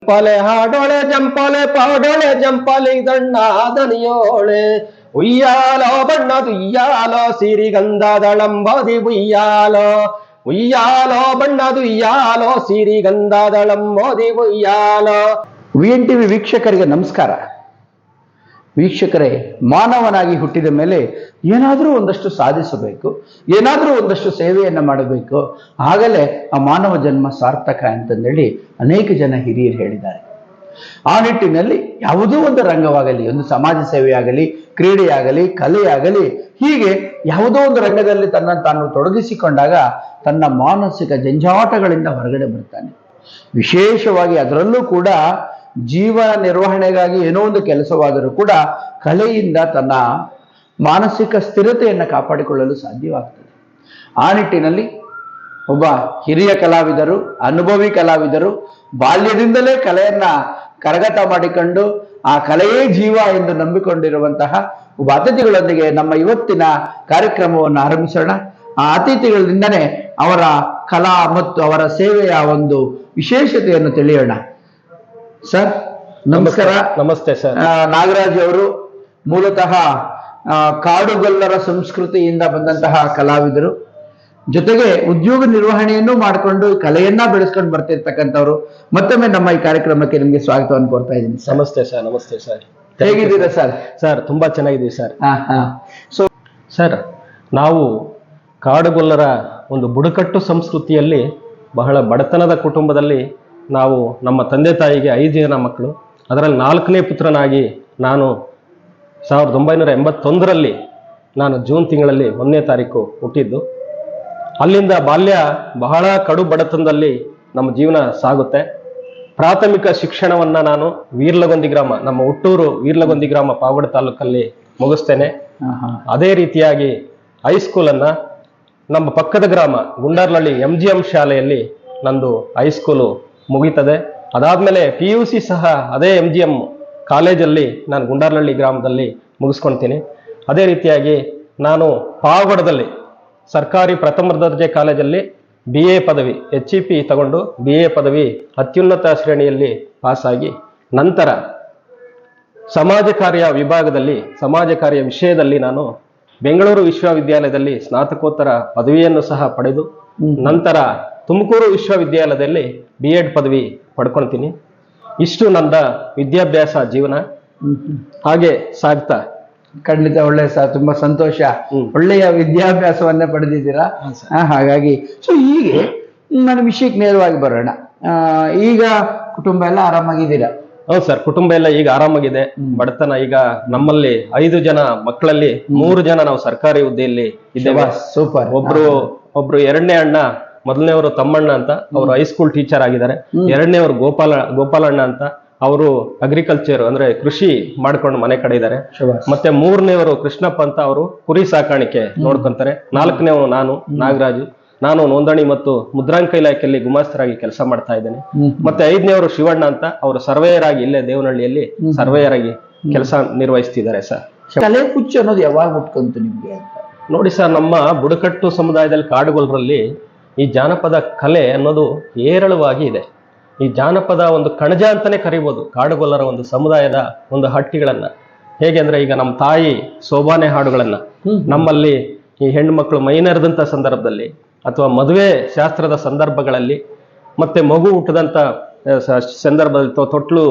ಜಂಪಾಲೆ ಹಾಡೋಳೆ ಜಂಪಾಲೆ ಪಾಡೋಳೆ ಜಂಪಾಲೆ ದಣ್ಣಾದನಿಯೋಳೆ ಉಯ್ಯಾಲೋ ಬಣ್ಣದು ಉಯ್ಯಾಲೋ ಸಿರಿಗಂಧದಳಂಬದಿ ಉಯ್ಯಾಲೋ ಉಯ್ಯಾಲೋ ಬಣ್ಣದು ಉಯ್ಯಾಲೋ ಸಿರಿಗಂಧದಳಂಬದಿ ಉಯ್ಯಾಲೋ. VNTV ವೀಕ್ಷಕರಿಗೆ ನಮಸ್ಕಾರ. ವೀಕ್ಷಕರೇ, ಮಾನವನಾಗಿ ಹುಟ್ಟಿದ ಮೇಲೆ ಏನಾದರೂ ಒಂದಷ್ಟು ಸಾಧಿಸಬೇಕು, ಏನಾದರೂ ಒಂದಷ್ಟು ಸೇವೆಯನ್ನು ಮಾಡಬೇಕು, ಆಗಲೇ ಆ ಮಾನವ ಜನ್ಮ ಸಾರ್ಥಕ ಅಂತಂದೇಳಿ ಅನೇಕ ಜನ ಹಿರಿಯರು ಹೇಳಿದ್ದಾರೆ. ಆ ನಿಟ್ಟಿನಲ್ಲಿ ಯಾವುದೋ ಒಂದು ರಂಗವಾಗಲಿ, ಒಂದು ಸಮಾಜ ಸೇವೆಯಾಗಲಿ, ಕ್ರೀಡೆಯಾಗಲಿ, ಕಲೆಯಾಗಲಿ, ಹೀಗೆ ಯಾವುದೋ ಒಂದು ರಂಗದಲ್ಲಿ ತನ್ನನ್ನು ತಾನು ತೊಡಗಿಸಿಕೊಂಡಾಗ ತನ್ನ ಮಾನಸಿಕ ಜಂಜಾಟಗಳಿಂದ ಹೊರಗಡೆ ಬರ್ತಾನೆ. ವಿಶೇಷವಾಗಿ ಅದರಲ್ಲೂ ಕೂಡ ಜೀವನ ನಿರ್ವಹಣೆಗಾಗಿ ಏನೋ ಒಂದು ಕೆಲಸವಾದರೂ ಕೂಡ ಕಲೆಯಿಂದ ತನ್ನ ಮಾನಸಿಕ ಸ್ಥಿರತೆಯನ್ನು ಕಾಪಾಡಿಕೊಳ್ಳಲು ಸಾಧ್ಯವಾಗ್ತದೆ. ಆ ನಿಟ್ಟಿನಲ್ಲಿ ಒಬ್ಬ ಹಿರಿಯ ಕಲಾವಿದರು, ಅನುಭವಿ ಕಲಾವಿದರು, ಬಾಲ್ಯದಿಂದಲೇ ಕಲೆಯನ್ನ ಕರಗತ ಮಾಡಿಕೊಂಡು ಆ ಕಲೆಯೇ ಜೀವ ಎಂದು ನಂಬಿಕೊಂಡಿರುವಂತಹ ಒಬ್ಬ ಅತಿಥಿಗಳೊಂದಿಗೆ ನಮ್ಮ ಇವತ್ತಿನ ಕಾರ್ಯಕ್ರಮವನ್ನು ಆರಂಭಿಸೋಣ. ಆ ಅತಿಥಿಗಳಿಂದನೇ ಅವರ ಕಲಾ ಮತ್ತು ಅವರ ಸೇವೆಯ ಒಂದು ವಿಶೇಷತೆಯನ್ನು ತಿಳಿಯೋಣ. ಸರ್ ನಮಸ್ಕಾರ. ನಮಸ್ತೆ ಸರ್. ನಾಗರಾಜ್ ಅವರು ಮೂಲತಃ ಕಾಡುಗೊಲ್ಲರ ಸಂಸ್ಕೃತಿಯಿಂದ ಬಂದಂತಹ ಕಲಾವಿದರು, ಜೊತೆಗೆ ಉದ್ಯೋಗ ನಿರ್ವಹಣೆಯನ್ನು ಮಾಡಿಕೊಂಡು ಕಲೆಯನ್ನ ಬೆಳೆಸ್ಕೊಂಡು ಬರ್ತಿರ್ತಕ್ಕಂಥವ್ರು. ಮತ್ತೊಮ್ಮೆ ನಮ್ಮ ಈ ಕಾರ್ಯಕ್ರಮಕ್ಕೆ ನಿಮ್ಗೆ ಸ್ವಾಗತವನ್ನು ಕೋರ್ತಾ ಇದ್ದೀನಿ. ನಮಸ್ತೆ ಸರ್. ನಮಸ್ತೆ ಸರ್. ಹೇಗಿದ್ದೀರಾ ಸರ್? ಸರ್ ತುಂಬಾ ಚೆನ್ನಾಗಿದ್ದೀವಿ ಸರ್. ಸೊ ಸರ್, ನಾವು ಕಾಡುಗೊಲ್ಲರ ಒಂದು ಬುಡಕಟ್ಟು ಸಂಸ್ಕೃತಿಯಲ್ಲಿ ಬಹಳ ಬಡತನದ ಕುಟುಂಬದಲ್ಲಿ ನಾವು, ನಮ್ಮ ತಂದೆ ತಾಯಿಗೆ 5 ಜನ ಮಕ್ಕಳು, ಅದರಲ್ಲಿ 4ನೇ ಪುತ್ರನಾಗಿ ನಾನು 1981ರಲ್ಲಿ ನಾನು ಜೂನ್ ತಿಂಗಳಲ್ಲಿ 1ನೇ ತಾರೀಕು ಹುಟ್ಟಿದ್ದು. ಅಲ್ಲಿಂದ ಬಾಲ್ಯ ಬಹಳ ಕಡು ಬಡತನದಲ್ಲಿ ನಮ್ಮ ಜೀವನ ಸಾಗುತ್ತೆ. ಪ್ರಾಥಮಿಕ ಶಿಕ್ಷಣವನ್ನ ನಾನು ವೀರ್ಲಗೊಂದಿ ಗ್ರಾಮ, ನಮ್ಮ ಹುಟ್ಟೂರು ವೀರ್ಲಗೊಂದಿ ಗ್ರಾಮ, ಪಾವಗಡ ತಾಲೂಕಲ್ಲಿ ಮುಗಿಸ್ತೇನೆ. ಅದೇ ರೀತಿಯಾಗಿ ಹೈಸ್ಕೂಲನ್ನ ನಮ್ಮ ಪಕ್ಕದ ಗ್ರಾಮ ಗುಂಡಾರ್ಲಹಳ್ಳಿ MGM ಶಾಲೆಯಲ್ಲಿ ನಂದು ಹೈಸ್ಕೂಲು ಮುಗೀತದೆ. ಅದಾದ್ಮೇಲೆ PUC ಸಹ ಅದೇ MGM ಕಾಲೇಜಲ್ಲಿ ನಾನು ಗುಂಡಾರ್ಲಹಳ್ಳಿ ಗ್ರಾಮದಲ್ಲಿ ಮುಗಿಸ್ಕೊಳ್ತೀನಿ. ಅದೇ ರೀತಿಯಾಗಿ ನಾನು ಪಾವಗಡದಲ್ಲಿ ಸರ್ಕಾರಿ ಪ್ರಥಮ ದರ್ಜೆ ಕಾಲೇಜಲ್ಲಿ BA ಪದವಿ HEP ತಗೊಂಡು BA ಪದವಿ ಅತ್ಯುನ್ನತ ಶ್ರೇಣಿಯಲ್ಲಿ ಪಾಸಾಗಿ, ನಂತರ ಸಮಾಜ ಕಾರ್ಯ ವಿಭಾಗದಲ್ಲಿ ಸಮಾಜ ಕಾರ್ಯ ವಿಷಯದಲ್ಲಿ ನಾನು ಬೆಂಗಳೂರು ವಿಶ್ವವಿದ್ಯಾಲಯದಲ್ಲಿ ಸ್ನಾತಕೋತ್ತರ ಪದವಿಯನ್ನು ಸಹ ಪಡೆದು, ನಂತರ ತುಮಕೂರು ವಿಶ್ವವಿದ್ಯಾಲಯದಲ್ಲಿ B.Ed ಪದವಿ ಪಡ್ಕೊಳ್ತೀನಿ. ಇಷ್ಟು ನನ್ನ ವಿದ್ಯಾಭ್ಯಾಸ ಜೀವನ ಹಾಗೆ ಸಾಗ್ತಾ. ಖಂಡಿತ ಒಳ್ಳೆ ಸರ್, ತುಂಬಾ ಸಂತೋಷ. ಒಳ್ಳೆಯ ವಿದ್ಯಾಭ್ಯಾಸವನ್ನೇ ಪಡೆದಿದ್ದೀರಾ. ಹಾಗಾಗಿ ಸೊ ಹೀಗೆ ನನ್ನ ವಿಷಯಕ್ಕೆ ನೇರವಾಗಿ ಬರೋಣ. ಈಗ ಕುಟುಂಬ ಎಲ್ಲ ಆರಾಮಾಗಿದ್ದೀರಾ? ಹೌದು ಸರ್, ಕುಟುಂಬ ಎಲ್ಲ ಈಗ ಆರಾಮಾಗಿದೆ. ಬಡತನ ಈಗ ನಮ್ಮಲ್ಲಿ 5 ಜನ ಮಕ್ಕಳಲ್ಲಿ 3 ಜನ ನಾವು ಸರ್ಕಾರಿ ಹುದ್ದೆಯಲ್ಲಿ ಇದ್ದೇವೆ. ಸೂಪರ್. ಒಬ್ರು 2ನೇ ಅಣ್ಣ, ಮೊದಲನೇವರು ತಮ್ಮಣ್ಣ ಅಂತ, ಅವರು ಹೈಸ್ಕೂಲ್ ಟೀಚರ್ ಆಗಿದ್ದಾರೆ. 2ನೇವರು ಗೋಪಾಲಣ್ಣ ಅಂತ, ಅವರು ಅಗ್ರಿಕಲ್ಚರ್ ಅಂದ್ರೆ ಕೃಷಿ ಮಾಡ್ಕೊಂಡು ಮನೆ ಕಡೆ ಇದ್ದಾರೆ. ಮತ್ತೆ 3ನೇವರು ಕೃಷ್ಣಪ್ಪ ಅಂತ, ಅವರು ಕುರಿ ಸಾಕಾಣಿಕೆ ನೋಡ್ಕೊಂತಾರೆ. 4ನೇವರು ನಾನು ನಾಗರಾಜು, ನಾನು ನೋಂದಣಿ ಮತ್ತು ಮುದ್ರಾಂಕ ಇಲಾಖೆಯಲ್ಲಿ ಗುಮಾಸ್ತರಾಗಿ ಕೆಲಸ ಮಾಡ್ತಾ ಇದ್ದೇನೆ. ಮತ್ತೆ 5ನೇವರು ಶಿವಣ್ಣ ಅಂತ, ಅವರು ಸರ್ವೇಯರ್ ಆಗಿ ಇಲ್ಲೇ ದೇವನಹಳ್ಳಿಯಲ್ಲಿ ಸರ್ವೇಯರ್ ಆಗಿ ಕೆಲಸ ನಿರ್ವಹಿಸ್ತಿದ್ದಾರೆ ಸರ್. ಕಲೆ ಹುಚ್ಚು ಅನ್ನೋದು ಯಾವಾಗ ಹುಟ್ಕೊಂತು ನಿಮ್ಗೆ ಅಂತ? ನೋಡಿ ಸರ್, ನಮ್ಮ ಬುಡಕಟ್ಟು ಸಮುದಾಯದಲ್ಲಿ ಕಾಡುಗೊಲ್ಲರಲ್ಲಿ ಈ ಜಾನಪದ ಕಲೆ ಅನ್ನೋದು ಹೇರಳವಾಗಿ ಇದೆ. ಈ ಜಾನಪದ ಒಂದು ಕಣಜ ಅಂತಾನೆ ಕರಿಬೋದು ಕಾಡುಗೊಲ್ಲರ ಒಂದು ಸಮುದಾಯದ ಒಂದು ಹಟ್ಟಿಗಳನ್ನ. ಹೇಗೆ ಅಂದ್ರೆ, ಈಗ ನಮ್ಮ ತಾಯಿ ಸೋಬಾನೆ ಹಾಡುಗಳನ್ನ ನಮ್ಮಲ್ಲಿ ಈ ಹೆಣ್ಣು ಮಕ್ಕಳು ಮೈನೆರೆದಂತ ಸಂದರ್ಭದಲ್ಲಿ, ಅಥವಾ ಮದುವೆ ಶಾಸ್ತ್ರದ ಸಂದರ್ಭಗಳಲ್ಲಿ, ಮತ್ತೆ ಮಗು ಹುಟ್ಟದಂತ ಸಂದರ್ಭದಲ್ಲಿ ತೊಟ್ಲು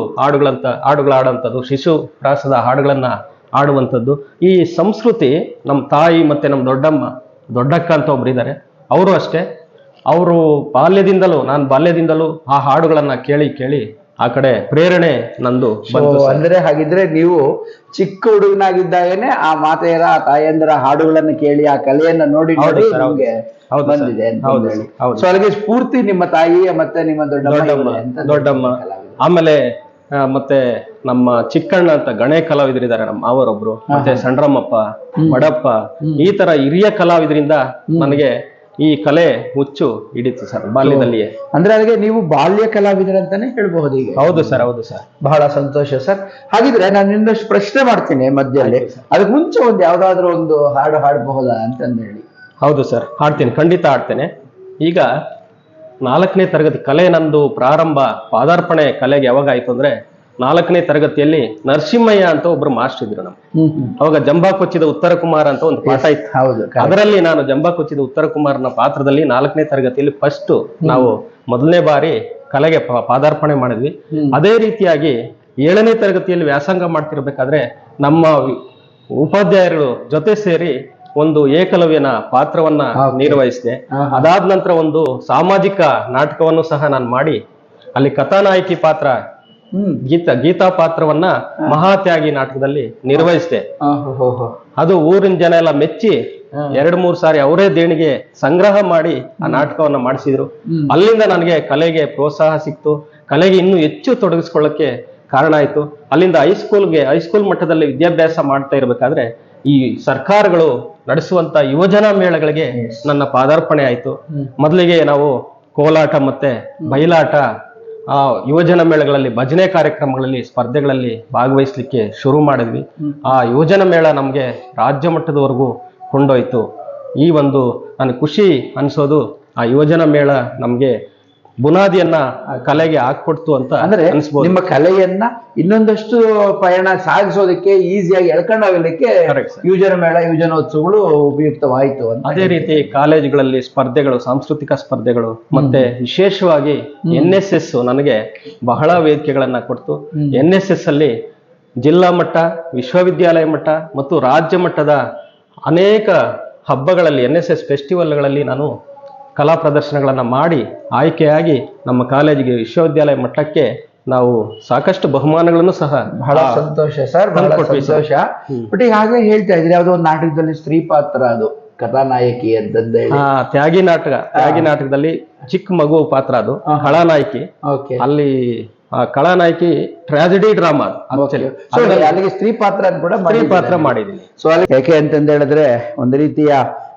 ಹಾಡುಗಳಾಡುವಂಥದ್ದು, ಶಿಶು ಪ್ರಾಸದ ಹಾಡುಗಳನ್ನ ಆಡುವಂಥದ್ದು, ಈ ಸಂಸ್ಕೃತಿ ನಮ್ಮ ತಾಯಿ ಮತ್ತೆ ನಮ್ಮ ದೊಡ್ಡಕ್ಕ ಅಂತ ಒಬ್ರು ಇದ್ದಾರೆ. ಅವರು ಅಷ್ಟೇ, ಅವರು ನಾನು ಬಾಲ್ಯದಿಂದಲೂ ಆ ಹಾಡುಗಳನ್ನ ಕೇಳಿ ಆ ಕಡೆ ಪ್ರೇರಣೆ ನಂದು ಬಂತು. ಅಂದ್ರೆ ಹಾಗಿದ್ರೆ ನೀವು ಚಿಕ್ಕ ಹುಡುಗನಾಗಿದ್ದಾಗೇನೆ ಆ ಮಾತೆಯರ, ಆ ತಾಯಂದಿರ ಹಾಡುಗಳನ್ನು ಕೇಳಿ ಆ ಕಲೆಯನ್ನ ನೋಡಿ ಬಂದಿದೆ. ಸೊ ಅಲ್ಲಿಗೆ ಸ್ಫೂರ್ತಿ ನಿಮ್ಮ ತಾಯಿಯ ಮತ್ತೆ ನಿಮ್ಮ ದೊಡ್ಡಮ್ಮ, ಆಮೇಲೆ ಮತ್ತೆ ನಮ್ಮ ಚಿಕ್ಕಣ್ಣ ಅಂತ ಗಣೆ ಕಲಾವಿದರಿದ್ದಾರೆ, ನಮ್ಮ ಅವರೊಬ್ರು, ಮತ್ತೆ ಸಣ್ರಮ್ಮಪ್ಪ, ಬಡಪ್ಪ, ಈ ತರ ಹಿರಿಯ ಕಲಾವಿದರಿಂದ ನನಗೆ ಈ ಕಲೆ ಹುಚ್ಚು ಹಿಡಿತು ಸರ್ ಬಾಲ್ಯದಲ್ಲಿಯೇ. ಅಂದ್ರೆ ಅದಕ್ಕೆ ನೀವು ಬಾಲ್ಯ ಕಲಾವಿದರಂತಾನೆ ಹೇಳ್ಬಹುದು ಈಗ? ಹೌದು ಸರ್, ಹೌದು ಸರ್. ಬಹಳ ಸಂತೋಷ ಸರ್. ಹಾಗಿದ್ರೆ ನಾನು ಇನ್ನಷ್ಟು ಪ್ರಶ್ನೆ ಮಾಡ್ತೀನಿ ಮಧ್ಯದಲ್ಲಿ. ಅದಕ್ಕೆ ಮುಂಚೆ ಒಂದು ಯಾವ್ದಾದ್ರು ಒಂದು ಹಾಡು ಹಾಡಬಹುದಾ ಅಂತಂದು ಹೇಳಿ. ಹೌದು ಸರ್, ಹಾಡ್ತೀನಿ, ಖಂಡಿತ ಹಾಡ್ತೇನೆ. ಈಗ 4ನೇ ತರಗತಿ ಕಲೆ ನಂದು ಪ್ರಾರಂಭ ಪಾದಾರ್ಪಣೆ ಕಲೆಗೆ ಯಾವಾಗ ಆಯ್ತು ಅಂದ್ರೆ 4ನೇ ತರಗತಿಯಲ್ಲಿ ನರಸಿಂಹಯ್ಯ ಅಂತ ಒಬ್ರು ಮಾಸ್ಟರ್ ಇದ್ರು ನಮ್ಗೆ. ಅವಾಗ ಜಂಬಾ ಕೊಚ್ಚಿದ ಉತ್ತರ ಕುಮಾರ ಅಂತ ಒಂದು ಪಾಠ ಇತ್ತು. ಹೌದು, ಅದರಲ್ಲಿ ನಾನು ಜಂಬಾ ಕೊಚ್ಚಿದ ಉತ್ತರ ಕುಮಾರನ ಪಾತ್ರದಲ್ಲಿ 4ನೇ ತರಗತಿಯಲ್ಲಿ ಫಸ್ಟ್ ನಾವು ಮೊದಲನೇ ಬಾರಿ ಕಲೆಗೆ ಪಾದಾರ್ಪಣೆ ಮಾಡಿದ್ವಿ. ಅದೇ ರೀತಿಯಾಗಿ 7ನೇ ತರಗತಿಯಲ್ಲಿ ವ್ಯಾಸಂಗ ಮಾಡ್ತಿರ್ಬೇಕಾದ್ರೆ ನಮ್ಮ ಉಪಾಧ್ಯಾಯರು ಜೊತೆ ಸೇರಿ ಒಂದು ಏಕಲವ್ಯನ ಪಾತ್ರವನ್ನ ನಿರ್ವಹಿಸಿದೆ. ಅದಾದ ನಂತರ ಒಂದು ಸಾಮಾಜಿಕ ನಾಟಕವನ್ನು ಸಹ ನಾನು ಮಾಡಿ ಅಲ್ಲಿ ಕಥಾನಾಯಕಿ ಪಾತ್ರ ಗೀತಾ ಪಾತ್ರವನ್ನ ಮಹಾತ್ಯಾಗಿ ನಾಟಕದಲ್ಲಿ ನಿರ್ವಹಿಸಿದೆ. ಅದು ಊರಿನ ಜನ ಎಲ್ಲ ಮೆಚ್ಚಿ 2-3 ಸಾರಿ ಅವರೇ ದೇಣಿಗೆ ಸಂಗ್ರಹ ಮಾಡಿ ಆ ನಾಟಕವನ್ನ ಮಾಡಿಸಿದ್ರು. ಅಲ್ಲಿಂದ ನನಗೆ ಕಲೆಗೆ ಪ್ರೋತ್ಸಾಹ ಸಿಕ್ತು. ಕಲೆಗೆ ಇನ್ನೂ ಹೆಚ್ಚು ತೊಡಗಿಸ್ಕೊಳ್ಳಕ್ಕೆ ಕಾರಣ ಆಯ್ತು. ಅಲ್ಲಿಂದ ಹೈಸ್ಕೂಲ್ ಮಟ್ಟದಲ್ಲಿ ವಿದ್ಯಾಭ್ಯಾಸ ಮಾಡ್ತಾ ಇರ್ಬೇಕಾದ್ರೆ ಈ ಸರ್ಕಾರಗಳು ನಡೆಸುವಂತ ಯುವಜನ ಮೇಳಗಳಿಗೆ ನನ್ನ ಪಾದಾರ್ಪಣೆ ಆಯ್ತು. ಮೊದಲಿಗೆ ನಾವು ಕೋಲಾಟ ಮತ್ತೆ ಬಯಲಾಟ ಆ ಯುವಜನ ಮೇಳಗಳಲ್ಲಿ ಭಜನೆ ಕಾರ್ಯಕ್ರಮಗಳಲ್ಲಿ ಸ್ಪರ್ಧೆಗಳಲ್ಲಿ ಭಾಗವಹಿಸ್ಲಿಕ್ಕೆ ಶುರು ಮಾಡಿದ್ವಿ. ಆ ಯುವಜನ ಮೇಳ ನಮ್ಗೆ ರಾಜ್ಯ ಮಟ್ಟದವರೆಗೂ ಕೊಂಡೋಯ್ತು. ಈ ಒಂದು ನನಗೆ ಖುಷಿ ಅನ್ಸೋದು ಆ ಯುವಜನ ಮೇಳ ನಮ್ಗೆ ಬುನಾದಿಯನ್ನ ಕಲೆಗೆ ಹಾಕೊಡ್ತು ಅಂತ ಅಂದ್ರೆ ಅನ್ಸ್ಬೋದು. ನಿಮ್ಮ ಕಲೆಯನ್ನ ಇನ್ನೊಂದಷ್ಟು ಪಯಣ ಸಾಗಿಸೋದಕ್ಕೆ ಈಸಿಯಾಗಿ ಎಳ್ಕೊಂಡು ಹೋಗಲಿಕ್ಕೆ ಯುವಜನ ಮೇಳ ಯುವಜನೋತ್ಸವಗಳು ಉಪಯುಕ್ತವಾಯಿತು ಅಂತ. ಅದೇ ರೀತಿ ಕಾಲೇಜುಗಳಲ್ಲಿ ಸ್ಪರ್ಧೆಗಳು, ಸಾಂಸ್ಕೃತಿಕ ಸ್ಪರ್ಧೆಗಳು ಮತ್ತೆ ವಿಶೇಷವಾಗಿ NSS ನನಗೆ ಬಹಳ ವೇದಿಕೆಗಳನ್ನ ಕೊಡ್ತು. NSS ಅಲ್ಲಿ ಜಿಲ್ಲಾ ಮಟ್ಟ, ವಿಶ್ವವಿದ್ಯಾಲಯ ಮಟ್ಟ ಮತ್ತು ರಾಜ್ಯ ಮಟ್ಟದ ಅನೇಕ ಹಬ್ಬಗಳಲ್ಲಿ NSS ಫೆಸ್ಟಿವಲ್ಗಳಲ್ಲಿ ನಾನು ಕಲಾ ಪ್ರದರ್ಶನಗಳನ್ನ ಮಾಡಿ ಆಯ್ಕೆಯಾಗಿ ನಮ್ಮ ಕಾಲೇಜಿಗೆ ವಿಶ್ವವಿದ್ಯಾಲಯ ಮಟ್ಟಕ್ಕೆ ನಾವು ಸಾಕಷ್ಟು ಬಹುಮಾನಗಳನ್ನು ಸಹ. ಬಹಳ ಸಂತೋಷ ಸರ್, ಬಹಳ ಸಂತೋಷ. ಬಟ್ ಈಗ ಹಾಗೆ ಹೇಳ್ತಾ ಇದ್ರಿ, ಯಾವುದೋ ಒಂದು ನಾಟಕದಲ್ಲಿ ಸ್ತ್ರೀ ಪಾತ್ರ, ಅದು ಕಥಾನಾಯಕಿ ಅಂತಂದೇಳಿ. ತ್ಯಾಗಿ ನಾಟಕದಲ್ಲಿ ಚಿಕ್ಕ ಮಗು ಪಾತ್ರ, ಅದು ಖಳನಾಯಕಿ. ಅಲ್ಲಿ ಖಳನಾಯಕಿ ಟ್ರಾಜಿಡಿ ಡ್ರಾಮಾ, ಅಲ್ಲಿಗೆ ಸ್ತ್ರೀ ಪಾತ್ರ ಕೂಡ ಮಾಡಿದ್ದೀನಿ. ಸೊ ಯಾಕೆ ಅಂತಂದ ಹೇಳಿದ್ರೆ ಒಂದು ರೀತಿಯ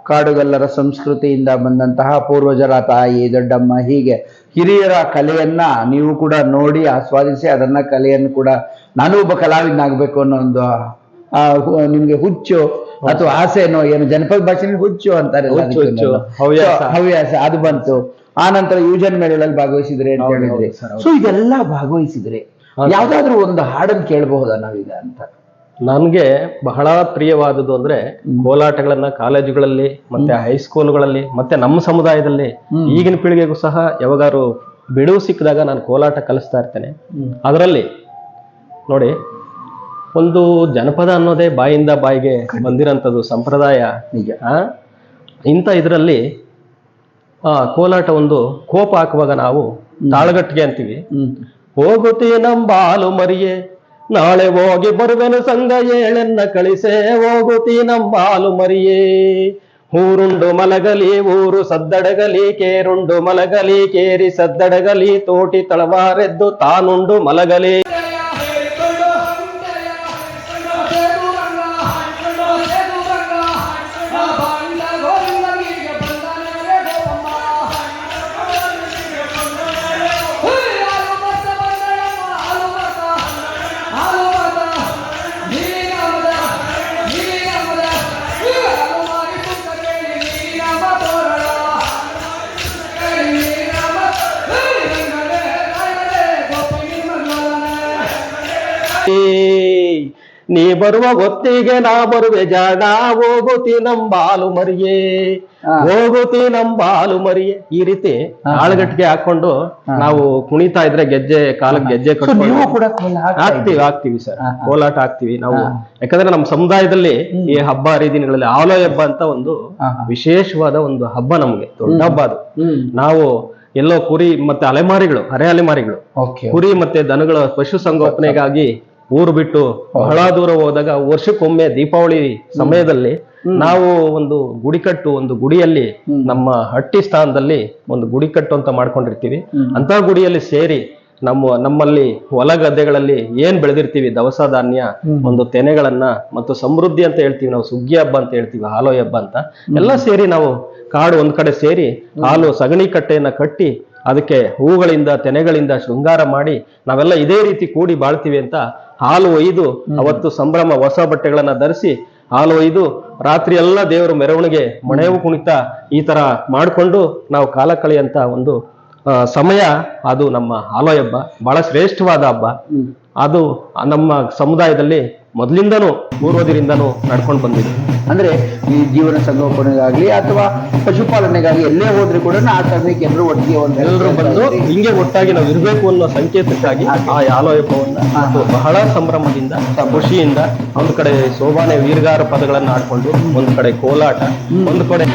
ಕಾಡುಗಲ್ಲರ ಸಂಸ್ಕೃತಿಯಿಂದ ಬಂದಂತಹ ಪೂರ್ವಜರ ತಾಯಿ, ದೊಡ್ಡಮ್ಮ, ಹೀಗೆ ಹಿರಿಯರ ಕಲೆಯನ್ನ ನೀವು ಕೂಡ ನೋಡಿ ಆಸ್ವಾದಿಸಿ ಅದನ್ನ ಕಲೆಯನ್ನು ಕೂಡ ನಾನು ಒಬ್ಬ ಕಲಾವಿದನಾಗಬೇಕು ಅನ್ನೋ ಒಂದು ನಿಮ್ಗೆ ಹುಚ್ಚು ಅಥವಾ ಆಸೆನೋ ಏನು ಜನಪದ ಭಾಷೆಯಲ್ಲಿ ಹುಚ್ಚು ಅಂತಾರೆ, ಹವ್ಯಾಸ ಅದು ಬಂತು. ಆ ನಂತರ ಯುವಜನ ಮೇಳಗಳಲ್ಲಿ ಭಾಗವಹಿಸಿದ್ರೆ ಅಂತ ಹೇಳಿದ್ರೆ, ಸೊ ಇದೆಲ್ಲ ಭಾಗವಹಿಸಿದ್ರೆ ಯಾವ್ದಾದ್ರು ಒಂದು ಹಾಡನ್ನು ಕೇಳಬಹುದಾ ನಾವೀಗ ಅಂತ? ನನ್ಗೆ ಬಹಳ ಪ್ರಿಯವಾದದ್ದು ಅಂದ್ರೆ ಕೋಲಾಟಗಳನ್ನ ಕಾಲೇಜುಗಳಲ್ಲಿ ಮತ್ತೆ ಹೈಸ್ಕೂಲ್ಗಳಲ್ಲಿ ಮತ್ತೆ ನಮ್ಮ ಸಮುದಾಯದಲ್ಲಿ ಈಗಿನ ಪೀಳಿಗೆಗೂ ಸಹ ಯಾವಾಗಾರು ಬಿಡುವು ಸಿಕ್ಕಿದಾಗ ನಾನು ಕೋಲಾಟ ಕಲಿಸ್ತಾ ಇರ್ತೇನೆ. ಅದರಲ್ಲಿ ನೋಡಿ, ಒಂದು ಜನಪದ ಅನ್ನೋದೇ ಬಾಯಿಂದ ಬಾಯಿಗೆ ಬಂದಿರೋಂಥದ್ದು ಸಂಪ್ರದಾಯ ನಿಜ. ಇಂಥ ಇದರಲ್ಲಿ ಕೋಲಾಟ ಒಂದು ಕೋಪ ಹಾಕುವಾಗ ನಾವು ತಾಳಗಟ್ಟಿಗೆ ಅಂತೀವಿ. ಹೋಗುತ್ತೀ ನಂಬಾಲು ಮರಿಯೇ, ನಾಳೆ ಹೋಗಿ ಬರುವೆನು ಸಂಘ ಏಳೆನ್ನ ಕಳಿಸೆ, ಹೋಗುತ್ತೀ ನಂಬಾಲು ಮರಿಯೇ. ಊರುಂಡು ಮಲಗಲಿ ಊರು ಸದ್ದಡಗಲಿ, ಕೇರುಂಡು ಮಲಗಲಿ ಕೇರಿ ಸದ್ದಡಗಲಿ, ತೋಟಿ ತಳವಾರೆದ್ದು ತಾನುಂಡು ಮಲಗಲಿ. ನೀ ಬರುವ ಹೊತ್ತಿಗೆ ನಾ ಬರುವೆ ಜಾಣ, ಹೋಗುತ್ತೀ ನಂಬಾಲು ಮರಿಯೇ, ಹೋಗುತ್ತೀ ನಂಬಾಲು ಮರಿಯೇ. ಈ ರೀತಿ ಆಳುಗಟ್ಟಿಗೆ ಹಾಕೊಂಡು ನಾವು ಕುಣಿತಾ ಇದ್ರೆ ಗೆಜ್ಜೆ ಕಾಲಕ್ಕೆ ಗೆಜ್ಜೆ ಕಟ್ಕೊಂಡು ಹಾಕ್ತಿವಿ ಸರ್. ಕೋಲಾಟ ಹಾಕ್ತಿವಿ ನಾವು. ಯಾಕಂದ್ರೆ ನಮ್ಮ ಸಮುದಾಯದಲ್ಲಿ ಈ ಹಬ್ಬ ಹರಿದಿನಗಳಲ್ಲಿ ಆಲೋಯ ಹಬ್ಬ ಅಂತ ಒಂದು ವಿಶೇಷವಾದ ಒಂದು ಹಬ್ಬ, ನಮ್ಗೆ ದೊಡ್ಡ ಹಬ್ಬ ಅದು. ನಾವು ಎಲ್ಲೋ ಕುರಿ ಮತ್ತೆ ಅರೆ ಅಲೆಮಾರಿಗಳು ಕುರಿ ಮತ್ತೆ ದನಗಳ ಪಶು ಸಂಗೋಪನೆಗಾಗಿ ಊರು ಬಿಟ್ಟು ಬಹಳ ದೂರ ಹೋದಾಗ ವರ್ಷಕ್ಕೊಮ್ಮೆ ದೀಪಾವಳಿ ಸಮಯದಲ್ಲಿ ನಾವು ಒಂದು ಗುಡಿಯಲ್ಲಿ ನಮ್ಮ ಹಟ್ಟಿ ಸ್ಥಾನದಲ್ಲಿ ಒಂದು ಗುಡಿ ಕಟ್ಟು ಅಂತ ಮಾಡ್ಕೊಂಡಿರ್ತೀವಿ. ಅಂತ ಗುಡಿಯಲ್ಲಿ ಸೇರಿ ನಮ್ಮಲ್ಲಿ ಹೊಲ ಗದ್ದೆಗಳಲ್ಲಿ ಏನ್ ಬೆಳೆದಿರ್ತೀವಿ, ದವಸ ಧಾನ್ಯ, ಒಂದು ತೆನೆಗಳನ್ನ ಮತ್ತು ಸಮೃದ್ಧಿ ಅಂತ ಹೇಳ್ತೀವಿ ನಾವು, ಸುಗ್ಗಿ ಹಬ್ಬ ಅಂತ ಹೇಳ್ತೀವಿ, ಹಾಲೋಯ ಹಬ್ಬ ಅಂತ ಎಲ್ಲ ಸೇರಿ ನಾವು ಕಾಡು ಒಂದ್ ಕಡೆ ಸೇರಿ ಹಾಲು ಸಗಣಿ ಕಟ್ಟೆಯನ್ನ ಕಟ್ಟಿ ಅದಕ್ಕೆ ಹೂಗಳಿಂದ ತೆನೆಗಳಿಂದ ಶೃಂಗಾರ ಮಾಡಿ ನಾವೆಲ್ಲ ಇದೇ ರೀತಿ ಕೂಡಿ ಬಾಳ್ತೀವಿ ಅಂತ ಹಾಲು ಒಯ್ದು ಅವತ್ತು ಸಂಭ್ರಮ, ಹೊಸ ಬಟ್ಟೆಗಳನ್ನ ಧರಿಸಿ ಹಾಲು ಒಯ್ದು ರಾತ್ರಿ ಎಲ್ಲ ದೇವರು ಮೆರವಣಿಗೆ, ಮಣೆವು ಕುಣಿತ ಈ ತರ ಮಾಡಿಕೊಂಡು ನಾವು ಕಾಲ ಕಳೆಯಂತ ಒಂದು ಸಮಯ ಅದು ನಮ್ಮ ಹಾಲೋಯ ಹಬ್ಬ. ಬಹಳ ಶ್ರೇಷ್ಠವಾದ ಹಬ್ಬ. ಅದು ನಮ್ಮ ಸಮುದಾಯದಲ್ಲಿ ಮೊದಲಿಂದನೂ ಪೂರ್ವದಿಂದನೂ ನಡ್ಕೊಂಡು ಬಂದಿದೆ. ಅಂದ್ರೆ ಈ ಜೀವನ ಸಂಗೋಪನೆಗಾಗ್ಲಿ ಅಥವಾ ಪಶುಪಾಲನೆಗಾಗಿ ಎಲ್ಲೇ ಹೋದ್ರೆ ಕೂಡ ಆ ಸಮಯಕ್ಕೆ ಎಲ್ಲರೂ ಒಟ್ಟಿಗೆ ಎಲ್ಲರೂ ಬಂದು ಹಿಂಗೆ ಒಟ್ಟಾಗಿ ನಾವು ಇರಬೇಕು ಅನ್ನೋ ಸಂಕೇತಕ್ಕಾಗಿ ಆ ಹಾಲೋಯ ಹಬ್ಬವನ್ನ ಬಹಳ ಸಂಭ್ರಮದಿಂದ ಖುಷಿಯಿಂದ ಒಂದು ಕಡೆ ಸೋಬಾನೆ ವೀರಗಾರ ಪದಗಳನ್ನ ಆಡ್ಕೊಂಡು, ಒಂದು ಕಡೆ ಕೋಲಾಟ, ಒಂದು ಕಡೆ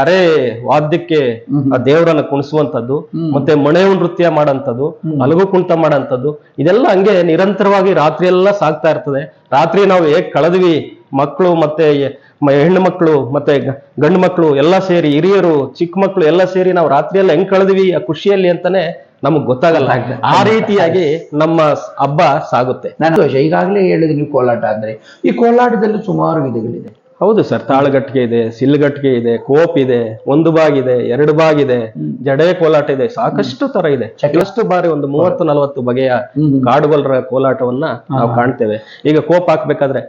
ಅರೆ ವಾದ್ಯಕ್ಕೆ ಆ ದೇವರನ್ನ ಕುಣಿಸುವಂತದ್ದು, ಮತ್ತೆ ಮಣೆಯು ನೃತ್ಯ ಮಾಡಂತದ್ದು, ಅಲಗು ಕುಣಿತ ಮಾಡಂತದ್ದು, ಇದೆಲ್ಲ ಹಂಗೆ ನಿರಂತರವಾಗಿ ರಾತ್ರಿ ಎಲ್ಲ ಸಾಗ್ತಾ ಇರ್ತದೆ. ರಾತ್ರಿ ನಾವು ಹೇಗ್ ಕಳೆದ್ವಿ, ಮಕ್ಕಳು ಮತ್ತೆ ಹೆಣ್ಣು ಮಕ್ಕಳು ಮತ್ತೆ ಗಂಡು ಮಕ್ಕಳು ಎಲ್ಲ ಸೇರಿ, ಹಿರಿಯರು ಚಿಕ್ಕ ಮಕ್ಕಳು ಎಲ್ಲ ಸೇರಿ ನಾವು ರಾತ್ರಿ ಎಲ್ಲ ಹೆಂಗ್ ಕಳೆದ್ವಿ ಆ ಖುಷಿಯಲ್ಲಿ ಅಂತಾನೆ ನಮಗ್ ಗೊತ್ತಾಗಲ್ಲ. ಆ ರೀತಿಯಾಗಿ ನಮ್ಮ ಹಬ್ಬ ಸಾಗುತ್ತೆ. ನಾನು ಈಗಾಗಲೇ ಹೇಳಿದ್ರಿ ನೀವು ಕೋಲಾಟ ಅಂದ್ರೆ, ಈ ಕೋಲಾಟದಲ್ಲಿ ಸುಮಾರು ವಿಧಗಳಿದೆ. ಹೌದು ಸರ್, ತಾಳಗಟ್ಟಿಗೆ ಇದೆ, ಸಿಲ್ಗಟ್ಟಿಗೆ ಇದೆ, ಕೋಪ್ ಇದೆ, ಒಂದು ಬಾಗಿದೆ, ಎರಡು ಬಾಗಿದೆ, ಜಡೆ ಕೋಲಾಟ ಇದೆ, ಸಾಕಷ್ಟು ತರ ಇದೆ. ಕೆಲಷ್ಟು ಬಾರಿ ಒಂದು 30-40 ಬಗೆಯ ಕಾಡುಗೊಲ್ಲರ ಕೋಲಾಟವನ್ನ ನಾವು ಕಾಣ್ತೇವೆ. ಈಗ ಕೋಪ್ ಹಾಕ್ಬೇಕಾದ್ರೆ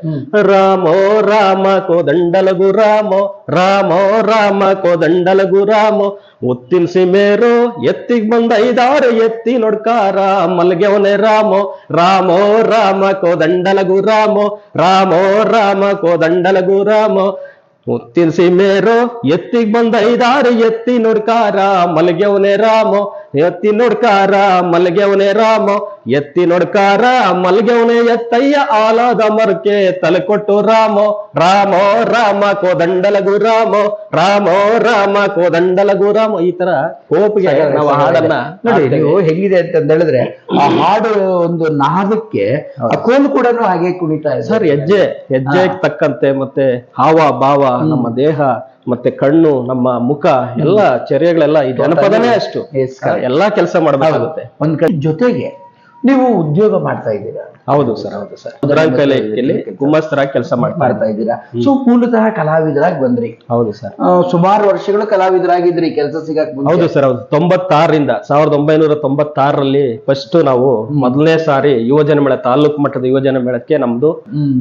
ರಾಮೋ ರಾಮ ಕೋದಂಡಲಗು ರಾಮೋ, ರಾಮೋ ರಾಮ ಕೋದಂಡಲಗು ರಾಮೋ, ಒತ್ತಿನ ಸಿಮೇರೋ ಎತ್ತಿಗ್ ಬಂದ 5-6 ಎತ್ತಿ ನೋಡ್ಕಾರ ಮಲ್ಗೆವನೆ ರಾಮೋ, ರಾಮೋ ರಾಮ ಕೋದಂಡಲಗು ರಾಮೋ, ರಾಮೋ ರಾಮ ಕೋದಂಡಲಗು ರಾಮೋ, ಮುತ್ತಿನ ಸಿಮೇರೋ ಎತ್ತಿಗ್ ಬಂದ 5-6 ಎತ್ತಿ ನೋಡ್ಕಾರ ಮಲ್ಗೆವನೆ ರಾಮೋ, ಎತ್ತಿ ನೋಡ್ಕಾರ ಮಲ್ಗೆವನೆ ರಾಮೋ, ಎತ್ತಿ ನೋಡ್ಕಾರ ಮಲ್ಗೆವನೆ ಎತ್ತಯ್ಯ ಆಲಾದ ಮರಕ್ಕೆ ತಲೆ ಕೊಟ್ಟು ರಾಮೋ, ರಾಮೋ ರಾಮ ಕೋದಂಡಲಗು ರಾಮೋ, ರಾಮೋ ರಾಮ ಕೋದಂಡಲಗು ರಾಮೋ. ಈ ತರ ಕೋಪಿಗೆ ನಾವು ಹಾಡನ್ನ ನೋಡಿ, ನೀವು ಹೆಂಗಿದೆ ಅಂತ ಹೇಳಿದ್ರೆ ಆ ಹಾಡು ಒಂದು ನಾದಕ್ಕೆ ಆ ಕೋಲು ಕೂಡ ಹಾಗೆ ಕುಣಿತಾ ಇದೆ ಸರ್. ಹೆಜ್ಜೆಗೆ ತಕ್ಕಂತೆ ಮತ್ತೆ ಹಾವ ಭಾವ, ನಮ್ಮ ದೇಹ ಮತ್ತೆ ಕಣ್ಣು, ನಮ್ಮ ಮುಖ ಎಲ್ಲ ಚರ್ಯಗಳೆಲ್ಲ ಈ ಜನಪದನೇ ಅಷ್ಟು ಎಲ್ಲಾ ಕೆಲಸ ಮಾಡಬೇಕಾಗುತ್ತೆ. ಒಂದ್ ಕಡೆ ಜೊತೆಗೆ ನೀವು ಉದ್ಯೋಗ ಮಾಡ್ತಾ ಇದ್ದೀರಾ. ಹೌದು ಸರ್, ಹೌದು ಸರ್. ಮುದ್ರಾಂಕಲೆಯಲ್ಲಿ ಗುಮ್ಮಸ್ತರಾಗಿ ಕೆಲಸ ಮಾಡ್ತಾ ಇದ್ದೀರಾ. ಸೊ ಮೂಲತಃ ಕಲಾವಿದರಾಗಿ ಬಂದ್ರಿ. ಹೌದು ಸರ್, ಸುಮಾರು ವರ್ಷಗಳು ಕಲಾವಿದರಾಗಿದ್ರಿ. ಕೆಲಸ ಸಿಗಕ್ ಹೌದು ಸರ್, ಹೌದು. 1996ರಲ್ಲಿ ಫಸ್ಟ್ ನಾವು ಮೊದಲನೇ ಸಾರಿ ಯುವಜನ ಮೇಳ, ತಾಲೂಕು ಮಟ್ಟದ ಯುವಜನ ಮೇಳಕ್ಕೆ ನಮ್ದು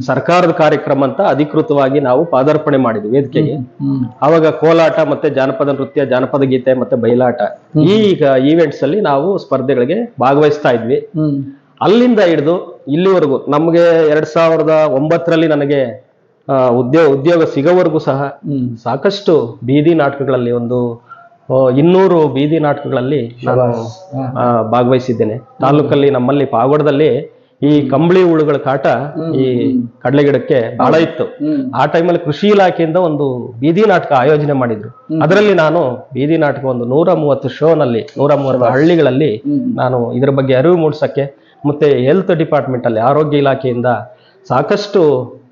ಸರ್ಕಾರದ ಕಾರ್ಯಕ್ರಮ ಅಂತ ಅಧಿಕೃತವಾಗಿ ನಾವು ಪಾದಾರ್ಪಣೆ ಮಾಡಿದ್ವಿ ವೇದಿಕೆಗೆ. ಅವಾಗ ಕೋಲಾಟ ಮತ್ತೆ ಜಾನಪದ ನೃತ್ಯ, ಜಾನಪದ ಗೀತೆ ಮತ್ತೆ ಬಯಲಾಟ ಈಗ ಈವೆಂಟ್ಸ್ ಅಲ್ಲಿ ನಾವು ಸ್ಪರ್ಧೆಗಳಿಗೆ ಭಾಗವಹಿಸ್ತಾ ಇದ್ವಿ. ಅಲ್ಲಿಂದ ಹಿಡಿದು ಇಲ್ಲಿವರೆಗೂ ನಮ್ಗೆ 2009ರಲ್ಲಿ ನನಗೆ ಉದ್ಯೋಗ ಸಿಗೋವರೆಗೂ ಸಹ ಸಾಕಷ್ಟು ಬೀದಿ ನಾಟಕಗಳಲ್ಲಿ ಒಂದು 200 ಬೀದಿ ನಾಟಕಗಳಲ್ಲಿ ನಾನು ಭಾಗವಹಿಸಿದ್ದೇನೆ. ತಾಲೂಕಲ್ಲಿ ನಮ್ಮಲ್ಲಿ ಪಾವಗಡದಲ್ಲಿ ಈ ಕಂಬಳಿ ಹುಳುಗಳ ಕಾಟ ಈ ಕಡಲೆ ಗಿಡಕ್ಕೆ ಬಹಳ ಇತ್ತು. ಆ ಟೈಮಲ್ಲಿ ಕೃಷಿ ಇಲಾಖೆಯಿಂದ ಒಂದು ಬೀದಿ ನಾಟಕ ಆಯೋಜನೆ ಮಾಡಿದ್ರು. ಅದರಲ್ಲಿ ನಾನು ಬೀದಿ ನಾಟಕ ಒಂದು 130 ಶೋನಲ್ಲಿ 130 ಹಳ್ಳಿಗಳಲ್ಲಿ ನಾನು ಇದರ ಬಗ್ಗೆ ಅರಿವು ಮೂಡಿಸಕ್ಕೆ, ಮತ್ತೆ ಹೆಲ್ತ್ ಡಿಪಾರ್ಟ್ಮೆಂಟ್ ಅಲ್ಲಿ ಆರೋಗ್ಯ ಇಲಾಖೆಯಿಂದ ಸಾಕಷ್ಟು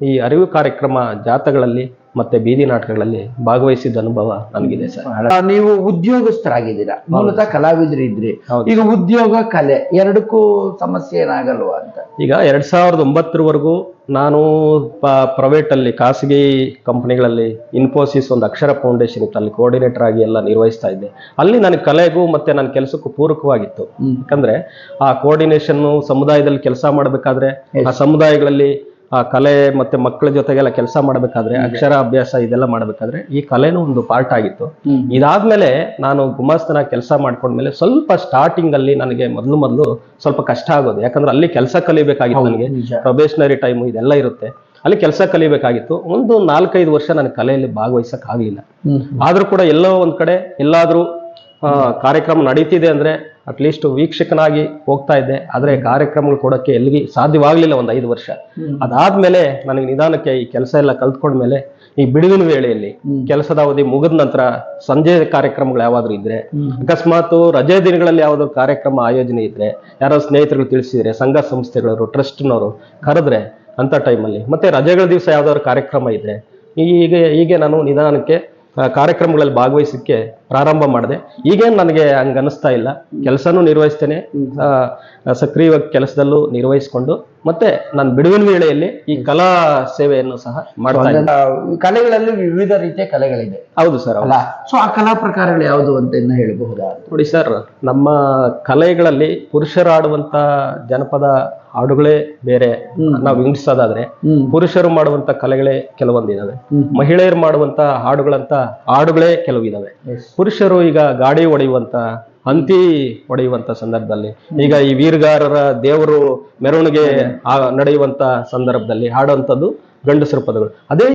ಈ ಅರಿವು ಕಾರ್ಯಕ್ರಮ ಜಾಥಾಗಳಲ್ಲಿ ಮತ್ತೆ ಬೀದಿ ನಾಟಕಗಳಲ್ಲಿ ಭಾಗವಹಿಸಿದ ಅನುಭವ ನನಗಿದೆ ಸರ್. ನೀವು ಉದ್ಯೋಗಸ್ಥರಾಗಿದ್ದೀರಾ, ಮೂಲತಃ ಕಲಾವಿದರಿದ್ರಿ. ಹೌದು. ಈಗ ಉದ್ಯೋಗ ಕಲೆ ಎರಡಕ್ಕೂ ಸಮಸ್ಯೆ ಏನಾಗಲ್ವಾ ಅಂತ? ಈಗ 2009ರವರೆಗೂ ನಾನು ಪ್ರೈವೇಟ್ ಅಲ್ಲಿ ಖಾಸಗಿ ಕಂಪನಿಗಳಲ್ಲಿ ಇನ್ಫೋಸಿಸ್ ಒಂದು ಅಕ್ಷರ ಫೌಂಡೇಶನ್ ಇತ್ತು, ಅಲ್ಲಿ ಕೋಆರ್ಡಿನೇಟರ್ ಆಗಿ ಎಲ್ಲ ನಿರ್ವಹಿಸ್ತಾ ಇದ್ದೆ. ಅಲ್ಲಿ ನನಗೆ ಕಲೆಗೂ ಮತ್ತೆ ನನ್ನ ಕೆಲಸಕ್ಕೂ ಪೂರಕವಾಗಿತ್ತು. ಯಾಕಂದ್ರೆ ಆ ಕೋಆರ್ಡಿನೇಷನ್ ಸಮುದಾಯದಲ್ಲಿ ಕೆಲಸ ಮಾಡಬೇಕಾದ್ರೆ ಆ ಸಮುದಾಯಗಳಲ್ಲಿ ಆ ಕಲೆ ಮತ್ತೆ ಮಕ್ಕಳ ಜೊತೆಗೆಲ್ಲ ಕೆಲಸ ಮಾಡಬೇಕಾದ್ರೆ ಅಕ್ಷರ ಅಭ್ಯಾಸ ಇದೆಲ್ಲ ಮಾಡಬೇಕಾದ್ರೆ ಈ ಕಲೆನೂ ಒಂದು ಪಾರ್ಟ್ ಆಗಿತ್ತು. ಇದಾದ್ಮೇಲೆ ನಾನು ಗುಮಾಸ್ತನ ಕೆಲಸ ಮಾಡ್ಕೊಂಡ್ಮೇಲೆ ಸ್ವಲ್ಪ ಸ್ಟಾರ್ಟಿಂಗ್ ಅಲ್ಲಿ ನನಗೆ ಮೊದಲು ಸ್ವಲ್ಪ ಕಷ್ಟ ಆಗೋದು. ಯಾಕಂದ್ರೆ ಅಲ್ಲಿ ಕೆಲಸ ಕಲಿಬೇಕಾಗಿತ್ತು, ನನಗೆ ಪ್ರೊಬೇಷನರಿ ಟೈಮು ಇದೆಲ್ಲ ಇರುತ್ತೆ, ಅಲ್ಲಿ ಕೆಲಸ ಕಲಿಬೇಕಾಗಿತ್ತು. ಒಂದು 4-5 ವರ್ಷ ನನ್ನ ಕಲೆಯಲ್ಲಿ ಭಾಗವಹಿಸಕ್ ಆಗ್ಲಿಲ್ಲ. ಆದ್ರೂ ಕೂಡ ಎಲ್ಲೋ ಒಂದ್ ಕಡೆ ಎಲ್ಲಾದ್ರೂ ಕಾರ್ಯಕ್ರಮ ನಡೀತಿದೆ ಅಂದ್ರೆ ಅಟ್ಲೀಸ್ಟ್ ವೀಕ್ಷಕನಾಗಿ ಹೋಗ್ತಾ ಇದ್ದೆ. ಆದ್ರೆ ಕಾರ್ಯಕ್ರಮಗಳು ಕೊಡೋಕ್ಕೆ ಎಲ್ಲಿಗೆ ಸಾಧ್ಯವಾಗ್ಲಿಲ್ಲ ಒಂದು 5 ವರ್ಷ. ಅದಾದ್ಮೇಲೆ ನನಗೆ ನಿಧಾನಕ್ಕೆ ಈ ಕೆಲಸ ಎಲ್ಲ ಕಲ್ತ್ಕೊಂಡ್ಮೇಲೆ ಈ ಬಿಡುವಿನ ವೇಳೆಯಲ್ಲಿ ಕೆಲಸದ ಅವಧಿ ಮುಗಿದ ನಂತರ ಸಂಜೆ ಕಾರ್ಯಕ್ರಮಗಳು ಯಾವಾದ್ರೂ ಇದ್ರೆ, ಅಕಸ್ಮಾತ್ ರಜೆ ದಿನಗಳಲ್ಲಿ ಯಾವ್ದಾದ್ರು ಕಾರ್ಯಕ್ರಮ ಆಯೋಜನೆ ಇದ್ರೆ, ಯಾರೋ ಸ್ನೇಹಿತರು ತಿಳಿಸಿದ್ರೆ, ಸಂಘ ಸಂಸ್ಥೆಗಳವರು ಟ್ರಸ್ಟ್ನವರು ಕರೆದ್ರೆ ಅಂತ ಟೈಮಲ್ಲಿ, ಮತ್ತೆ ರಜೆಗಳ ದಿವಸ ಯಾವ್ದಾದ್ರು ಕಾರ್ಯಕ್ರಮ ಇದ್ರೆ ಹೀಗೆ ನಾನು ನಿಧಾನಕ್ಕೆ ಕಾರ್ಯಕ್ರಮಗಳಲ್ಲಿ ಭಾಗವಹಿಸಕ್ಕೆ ಪ್ರಾರಂಭ ಮಾಡಿದೆ. ಈಗೇನು ನನಗೆ ಹಂಗ ಅನಿಸ್ತಾ ಇಲ್ಲ, ಕೆಲಸನೂ ನಿರ್ವಹಿಸ್ತೇನೆ, ಸಕ್ರಿಯವಾಗಿ ಕೆಲಸದಲ್ಲೂ ನಿರ್ವಹಿಸಿಕೊಂಡು ಮತ್ತೆ ನಾನು ಬಿಡುವಿನ ವೇಳೆಯಲ್ಲಿ ಈ ಕಲಾ ಸೇವೆಯನ್ನು ಸಹ ಮಾಡ್ತಾ ಇದ್ದೀನಿ. ಕಲೆಗಳಲ್ಲಿ ವಿವಿಧ ರೀತಿಯ ಕಲೆಗಳಿದೆ. ಹೌದು ಸರ್. ಅಲ್ಲ, ಸೊ ಆ ಕಲಾ ಪ್ರಕಾರಗಳು ಯಾವುದು ಅಂತ ಹೇಳಬಹುದಾ? ನೋಡಿ ಸರ್, ನಮ್ಮ ಕಲೆಗಳಲ್ಲಿ ಪುರುಷರು ಆಡುವಂತ ಜನಪದ ಹಾಡುಗಳೇ ಬೇರೆ ನಾವು ವಿಂಗಡಿಸೋದಾದ್ರೆ, ಪುರುಷರು ಮಾಡುವಂತ ಕಲೆಗಳೇ ಕೆಲವೊಂದಿದಾವೆ, ಮಹಿಳೆಯರು ಮಾಡುವಂತ ಹಾಡುಗಳೇ ಕೆಲವಿದಾವೆ. ಪುರುಷರು ಈಗ ಗಾಡಿ ಹೊಡೆಯುವಂತ, ಹಂತಿ ಹೊಡೆಯುವಂತ ಸಂದರ್ಭದಲ್ಲಿ, ಈಗ ಈ ವೀರಗಾರರ ದೇವರು ಮೆರವಣಿಗೆ ನಡೆಯುವಂತ ಸಂದರ್ಭದಲ್ಲಿ ಹಾಡುವಂಥದ್ದು ಗಂಡಸರ ಪದಗಳು. ಅದೇ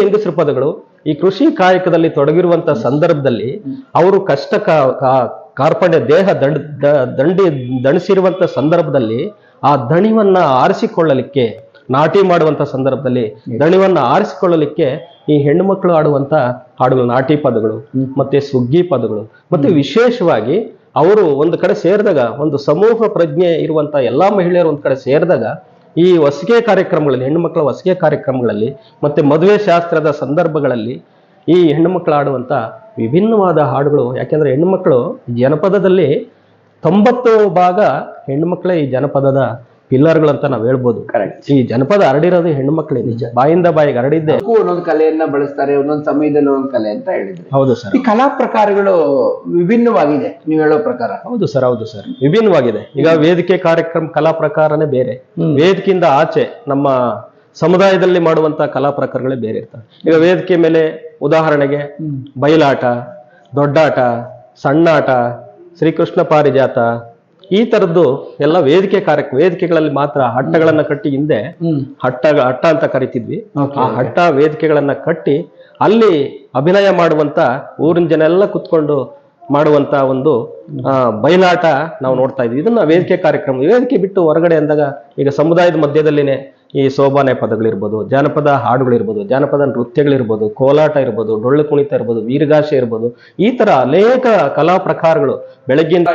ಹೆಂಗಸರ ಪದಗಳು ಈ ಕೃಷಿ ಕಾಯಕದಲ್ಲಿ ತೊಡಗಿರುವಂತ ಸಂದರ್ಭದಲ್ಲಿ ಅವರು ಕಷ್ಟ ಕಾರ್ಪಣ್ಯ ದೇಹ ದಣಿಸಿರುವಂತ ಸಂದರ್ಭದಲ್ಲಿ ಆ ದಣಿವನ್ನ ಆರಿಸಿಕೊಳ್ಳಲಿಕ್ಕೆ, ನಾಟಿ ಮಾಡುವಂತ ಸಂದರ್ಭದಲ್ಲಿ ದಣಿವನ್ನ ಆರಿಸಿಕೊಳ್ಳಲಿಕ್ಕೆ ಈ ಹೆಣ್ಣು ಮಕ್ಕಳು ಆಡುವಂತ ಹಾಡುಗಳು, ನಾಟಿ ಪದಗಳು ಮತ್ತೆ ಸುಗ್ಗಿ ಪದಗಳು, ಮತ್ತೆ ವಿಶೇಷವಾಗಿ ಅವರು ಒಂದು ಕಡೆ ಸೇರಿದಾಗ, ಒಂದು ಸಮೂಹ ಪ್ರಜ್ಞೆ ಇರುವಂತ ಎಲ್ಲಾ ಮಹಿಳೆಯರು ಒಂದ್ ಕಡೆ ಸೇರಿದಾಗ ಈ ಹೊಸಿಗೆ ಕಾರ್ಯಕ್ರಮಗಳಲ್ಲಿ, ಹೆಣ್ಣು ಮಕ್ಕಳ ಹೊಸಿಗೆ ಕಾರ್ಯಕ್ರಮಗಳಲ್ಲಿ ಮತ್ತೆ ಮದುವೆ ಶಾಸ್ತ್ರದ ಸಂದರ್ಭಗಳಲ್ಲಿ ಈ ಹೆಣ್ಣು ಮಕ್ಕಳು ಆಡುವಂತ ವಿಭಿನ್ನವಾದ ಹಾಡುಗಳು. ಯಾಕೆಂದ್ರೆ ಹೆಣ್ಣು ಮಕ್ಕಳು ಜನಪದದಲ್ಲಿ 90% ಹೆಣ್ಣು ಮಕ್ಕಳೇ ಈ ಜನಪದದ ಪಿಲ್ಲರ್ಗಳಂತ ನಾವ್ ಹೇಳ್ಬೋದು. ಕರೆಕ್ಟ್. ಈ ಜನಪದ ಹರಡಿರೋದು ಹೆಣ್ಣು ಮಕ್ಕಳೇ, ನಿಜ, ಬಾಯಿಂದ ಬಾಯಿಗೆ ಹರಡಿದ್ದೆ. ಒಂದೊಂದು ಕಲೆಯನ್ನ ಬಳಸ್ತಾರೆ, ಒಂದೊಂದು ಸಮಯದಲ್ಲಿ ಒಂದೊಂದು ಕಲೆ ಅಂತ ಹೇಳಿದ್ರೆ. ಹೌದು ಸರ್. ಈ ಕಲಾ ಪ್ರಕಾರಗಳು ವಿಭಿನ್ನವಾಗಿದೆ ನೀವು ಹೇಳೋ ಪ್ರಕಾರ. ಹೌದು ಸರ್, ಹೌದು ಸರ್, ವಿಭಿನ್ನವಾಗಿದೆ. ಈಗ ವೇದಿಕೆ ಕಾರ್ಯಕ್ರಮ ಕಲಾ ಪ್ರಕಾರನೇ ಬೇರೆ, ವೇದಿಕೆಯಿಂದ ಆಚೆ ನಮ್ಮ ಸಮುದಾಯದಲ್ಲಿ ಮಾಡುವಂತ ಕಲಾ ಪ್ರಕಾರಗಳೇ ಬೇರೆ ಇರ್ತವೆ. ಈಗ ವೇದಿಕೆ ಮೇಲೆ ಉದಾಹರಣೆಗೆ ಬಯಲಾಟ, ದೊಡ್ಡಾಟ, ಸಣ್ಣಾಟ, ಶ್ರೀಕೃಷ್ಣ ಪಾರಿಜಾತ, ಈ ತರದ್ದು ಎಲ್ಲ ವೇದಿಕೆಗಳಲ್ಲಿ ಮಾತ್ರ ಹಟ್ಟಗಳನ್ನ ಕಟ್ಟಿ, ಹಿಂದೆ ಹಟ್ಟ ಅಂತ ಕರಿತಿದ್ವಿ, ಆ ಹಟ್ಟ ವೇದಿಕೆಗಳನ್ನ ಕಟ್ಟಿ ಅಲ್ಲಿ ಅಭಿನಯ ಮಾಡುವಂತ ಊರಿನ ಜನ ಎಲ್ಲ ಕುತ್ಕೊಂಡು ಮಾಡುವಂತ ಒಂದು ಬಯಲಾಟ ನಾವು ನೋಡ್ತಾ ಇದ್ವಿ. ಇದನ್ನ ವೇದಿಕೆ ಕಾರ್ಯಕ್ರಮ. ವೇದಿಕೆ ಬಿಟ್ಟು ಹೊರಗಡೆ ಅಂದಾಗ ಈಗ ಸಮುದಾಯದ ಮಧ್ಯದಲ್ಲಿನೇ ಈ ಸೋಬಾನೆ ಪದಗಳಿರ್ಬೋದು, ಜಾನಪದ ಹಾಡುಗಳಿರ್ಬೋದು, ಜಾನಪದ ನೃತ್ಯಗಳಿರ್ಬೋದು, ಕೋಲಾಟ ಇರ್ಬೋದು, ಡೊಳ್ಳು ಕುಣಿತ ಇರ್ಬೋದು, ವೀರಗಾಸೆ ಇರ್ಬೋದು, ಈ ತರ ಅನೇಕ ಕಲಾ ಪ್ರಕಾರಗಳು. ಬೆಳಗ್ಗಿಂದ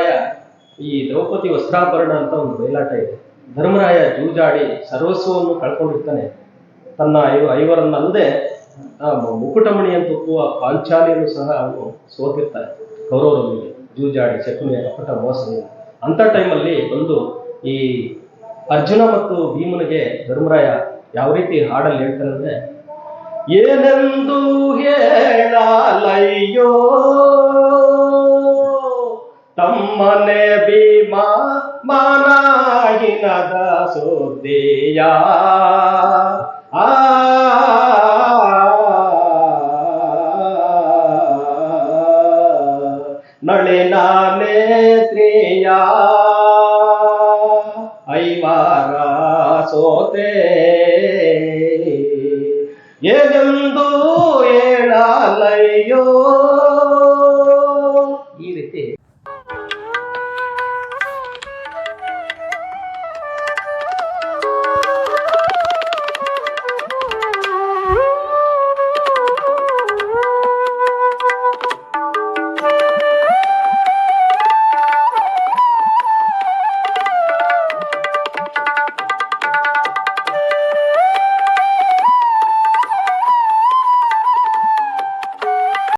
ಈ ದ್ರೌಪದಿ ವಸ್ತ್ರಾಭರಣ ಅಂತ ಒಂದು ಬಯಲಾಟ ಇದೆ. ಧರ್ಮರಾಯ ಜೂಜಾಡಿ ಸರ್ವಸ್ವವನ್ನು ಕಳ್ಕೊಂಡಿರ್ತಾನೆ, ತನ್ನ ಐವರನ್ನಲ್ಲದೆ ಮುಕುಟಮಣಿ ಅಂತ ಒಪ್ಪುವ ಪಾಂಚಾಲಿಯನ್ನು ಸಹ ಅವನು ಸೋತಿರ್ತಾನೆ ಕೌರವರೊಂದಿಗೆ ಜೂಜಾಡಿ, ಶಕುನಿಯ ಕಪಟ ಮೋಸದಿಂದ. ಅಂತ ಟೈಮಲ್ಲಿ ಬಂದು ಈ ಅರ್ಜುನ ಮತ್ತು ಭೀಮನಿಗೆ ಧರ್ಮರಾಯ ಯಾವ ರೀತಿ ಹಾಡಲ್ಲಿ ಹೇಳ್ತಾನೆ ಅಂದ್ರೆ, ಏನೆಂದು ಹೇಳಲಯ್ಯೋ ತಮ್ಮನೆ ಭೀಮ ಮಾನಾಗಿನದ ಸುದ್ದಿಯ ನಳಿನ ನೇತ್ರಿಯ ಐವಾರ ಸೋತೆ ಏನೆಂದು ಹೇಳಲಯ್ಯೋ